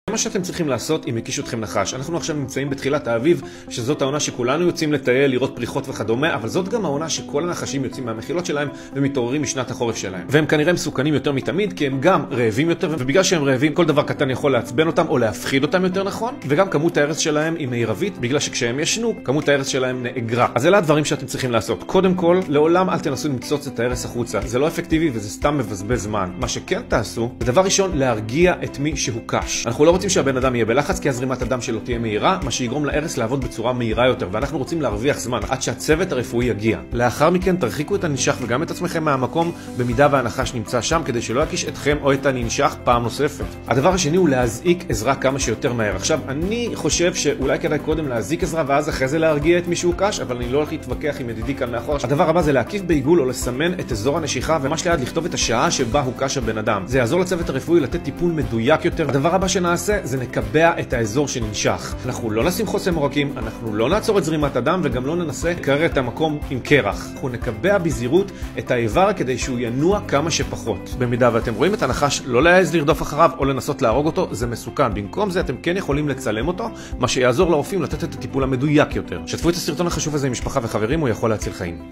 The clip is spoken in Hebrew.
מה שאתם צריכים לעשות אם הקיש אתכם נחש. אנחנו עכשיו נמצאים בתחילת האביב, שזאת העונה שכולנו יוצאים לטייל, לראות פריחות וכדומה, אבל זאת גם העונה שכל הנחשים יוצאים מהמחילות שלהם ומתעוררים משנת החורף שלהם. והם כנראה מסוכנים יותר מתמיד, כי הם גם רעבים יותר, ובגלל שהם רעבים, כל דבר קטן יכול לעצבן אותם או להפחיד אותם יותר נכון, וגם כמות הארץ שלהם היא מהירבית, בגלל שכשהם ישנו, כמות הארץ שלהם נאגרה. אז אלה הדברים שאתם צריכים לעשות. קודם כל, לעולם אל תנסו למצוץ את הארץ החוצה. זה לא אפקטיבי וזה סתם מבזבז זמן. מה שכן תעשו, דבר ראשון, להרגיע את מי שהוקש. אנחנו לא רוצים שהבן אדם יהיה בלחץ, כי הזרימת הדם שלו תהיה מהירה, מה שיגרום לארץ לעבוד בצורה מהירה יותר, ואנחנו רוצים להרוויח זמן עד שהצוות הרפואי יגיע. לאחר מכן תרחיקו את הננשך וגם את עצמכם מהמקום במידה והנחש נמצא שם, כדי שלא יקיש אתכם או את הננשך פעם נוספת. הדבר השני הוא להזעיק עזרה כמה שיותר מהר. עכשיו, אני חושב שאולי כדאי קודם להזעיק עזרה ואז אחרי זה להרגיע את מי שהוקש, אבל אני לא הולך להתווכח עם ידידי כאן מאחור. הדבר הבא זה להקיף בעיגול או לסמן את אזור הנשיכה, ומש ליד לכתוב את השעה שבה הוקש הבן אדם. זה יעזור לצוות הרפואי לתת טיפול מדויק יותר. הדבר הבא שנעשה זה נקבע את האזור שננשך. אנחנו לא נשים חוסם עורקים, אנחנו לא נעצור את זרימת הדם וגם לא ננסה לקרר את המקום עם קרח. אנחנו נקבע בזהירות את האיבר כדי שהוא ינוע כמה שפחות. במידה ואתם רואים את הנחש, לא להעז לרדוף אחריו או לנסות להרוג אותו, זה מסוכן. במקום זה אתם כן יכולים לצלם אותו, מה שיעזור לרופאים לתת את הטיפול המדויק יותר. שתפו את הסרטון החשוב הזה עם משפחה וחברים, הוא יכול להציל חיים.